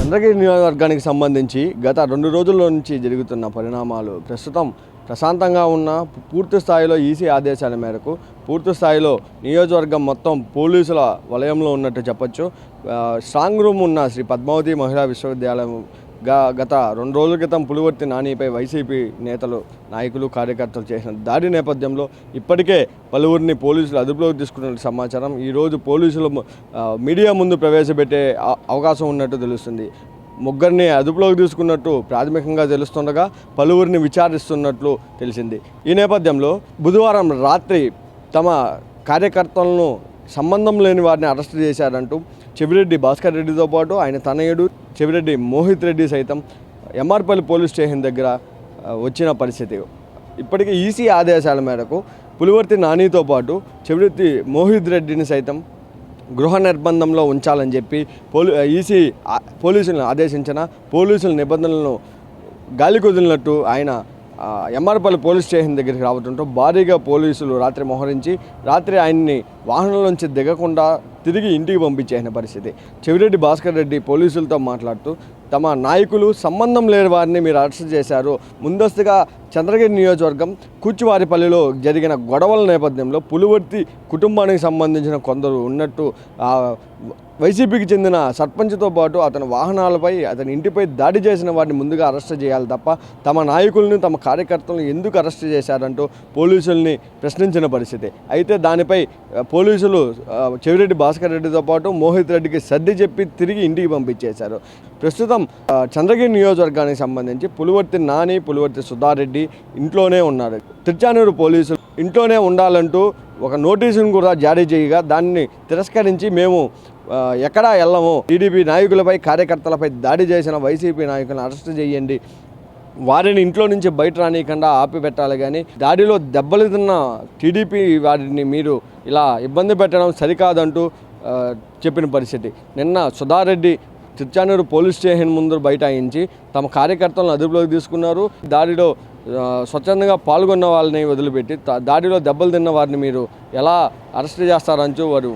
చంద్రగిరి నియోజకవర్గానికి సంబంధించి గత 2 రోజుల నుంచి జరుగుతున్న పరిణామాలు ప్రస్తుతం ప్రశాంతంగా ఉన్న పూర్తి స్థాయిలో ఈసీ ఆదేశాల మేరకు పూర్తి స్థాయిలో నియోజకవర్గం మొత్తం పోలీసుల వలయంలో ఉన్నట్టు చెప్పొచ్చు. స్ట్రాంగ్ రూమ్ ఉన్న శ్రీ పద్మావతి మహిళా విశ్వవిద్యాలయం గత 2 రోజుల క్రితం పులివర్తి నానిపై వైసీపీ నేతలు, నాయకులు, కార్యకర్తలు చేసిన దాడి నేపథ్యంలో ఇప్పటికే పలువురిని పోలీసులు అదుపులోకి తీసుకున్న సమాచారం. ఈరోజు పోలీసులు మీడియా ముందు ప్రవేశపెట్టే అవకాశం ఉన్నట్టు తెలుస్తుంది. ముగ్గురిని అదుపులోకి తీసుకున్నట్టు ప్రాథమికంగా తెలుస్తుండగా పలువురిని విచారిస్తున్నట్లు తెలిసింది. ఈ నేపథ్యంలో బుధవారం రాత్రి తమ కార్యకర్తలను సంబంధం లేని వారిని అరెస్ట్ చేశారంటూ చెవిరెడ్డి భాస్కర్ రెడ్డితో పాటు ఆయన తనయుడు చెవిరెడ్డి మోహిత్ రెడ్డి సైతం ఎంఆర్పల్లి పోలీస్ స్టేషన్ దగ్గర వచ్చిన పరిస్థితి. ఇప్పటికే ఈసీ ఆదేశాల మేరకు పులివర్తి నానితో పాటు చెవిరెడ్డి మోహిత్ రెడ్డిని సైతం గృహ నిర్బంధంలో ఉంచాలని చెప్పి ఈసీ పోలీసులను ఆదేశించిన పోలీసుల నిబంధనలను గాలి కుదిలినట్టు ఆయన ఎంఆర్పల్లి పోలీస్ స్టేషన్ దగ్గరికి రావడంతో భారీగా పోలీసులు రాత్రి మోహరించి రాత్రి ఆయన్ని వాహనంలోంచి దిగకుండా తిరిగి ఇంటికి పంపించేసిన పరిస్థితి. చెవిరెడ్డి భాస్కర్ రెడ్డి పోలీసులతో మాట్లాడుతూ తమ నాయకులు సంబంధం లేని వారిని మీరు అరెస్ట్ చేశారు. ముందస్తుగా చంద్రగిరి నియోజకవర్గం కూచివారిపల్లిలో జరిగిన గొడవల నేపథ్యంలో పులివర్తి కుటుంబానికి సంబంధించిన కొందరు ఉన్నట్టు వైసీపీకి చెందిన సర్పంచ్తో పాటు అతని వాహనాలపై, అతని ఇంటిపై దాడి చేసిన వారిని ముందుగా అరెస్ట్ చేయాలి తప్ప తమ నాయకుల్ని, తమ కార్యకర్తలను ఎందుకు అరెస్ట్ చేశారంటూ పోలీసుల్ని ప్రశ్నించిన పరిస్థితి. అయితే దానిపై పోలీసులు చెవిరెడ్డి భాస్కర్ రెడ్డితో పాటు మోహిత్ రెడ్డికి సర్ది చెప్పి తిరిగి ఇంటికి పంపించేశారు. ప్రస్తుతం చంద్రగిరి నియోజకవర్గానికి సంబంధించి పులివర్తి నాని, పులివర్తి సుధారెడ్డి ఇంట్లోనే ఉన్నారు. తిరుచానూరు పోలీసులు ఇంట్లోనే ఉండాలంటూ ఒక నోటీసును కూడా జారీ చేయగా దాన్ని తిరస్కరించి మేము ఎక్కడా వెళ్ళము, టీడీపీ నాయకులపై, కార్యకర్తలపై దాడి చేసిన వైసీపీ నాయకులను అరెస్ట్ చేయండి, వారిని ఇంట్లో నుంచి బయట రానియకుండా ఆపిపెట్టాలి, కానీ దాడిలో దెబ్బలు తిన్న టీడీపీ వారిని మీరు ఇలా ఇబ్బంది పెట్టడం సరికాదంటూ చెప్పిన పరిస్థితి. నిన్న సుధారెడ్డి తిరుచానూరు పోలీస్ స్టేషన్ ముందు బైఠాయించి తమ కార్యకర్తలను అదుపులోకి తీసుకున్నారు. దాడిలో స్వచ్ఛందంగా పాల్గొన్న వాళ్ళని వదిలిపెట్టి దాడిలో దెబ్బలు తిన్న వారిని మీరు ఎలా అరెస్ట్ చేస్తారంటూ వారు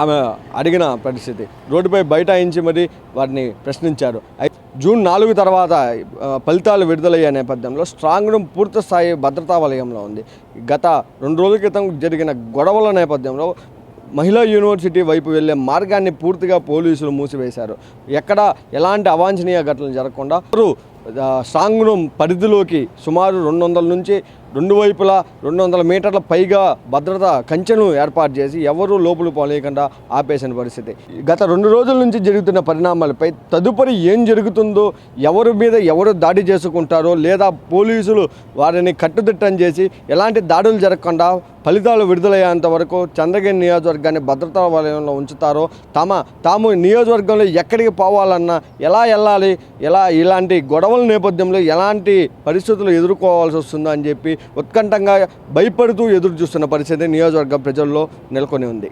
ఆమె అడిగిన పరిస్థితి. రోడ్డుపై బైఠాయించి మరి వారిని ప్రశ్నించారు. జూన్ 4 తర్వాత ఫలితాలు విడుదలయ్యే నేపథ్యంలో స్ట్రాంగ్ రూమ్ పూర్తి స్థాయి భద్రతా వలయంలో ఉంది. గత 2 రోజుల క్రితం జరిగిన గొడవల నేపథ్యంలో మహిళా యూనివర్సిటీ వైపు వెళ్లే మార్గాన్ని పూర్తిగా పోలీసులు మూసివేశారు. ఎక్కడ ఎలాంటి అవాంఛనీయ ఘటనలు జరగకుండా స్ట్రాంగ్ రూమ్ పరిధిలోకి సుమారు 200 నుంచి 2 వైపులా 200 మీటర్ల పైగా భద్రత కంచెను ఏర్పాటు చేసి ఎవరూ లోపల పోలేకుండా ఆపేసిన పరిస్థితి. గత 2 రోజుల నుంచి జరుగుతున్న పరిణామాలపై తదుపరి ఏం జరుగుతుందో, ఎవరి మీద ఎవరు దాడి చేసుకుంటారో, లేదా పోలీసులు వారిని కట్టుదిట్టం చేసి ఎలాంటి దాడులు జరగకుండా ఫలితాలు విడుదలయ్యేంత వరకు చంద్రగిరి నియోజకవర్గాన్ని భద్రతా వలయంలో ఉంచుతారో, తాము నియోజకవర్గంలో ఎక్కడికి పోవాలన్నా, ఎలా వెళ్ళాలి, ఇలాంటి గొడవల నేపథ్యంలో ఎలాంటి పరిస్థితులు ఎదుర్కోవాల్సి వస్తుందో అని చెప్పి ఉత్కంఠంగా భయపడుతూ ఎదురు చూస్తున్న పరిస్థితి నియోజకవర్గ ప్రజల్లో నెలకొని ఉంది.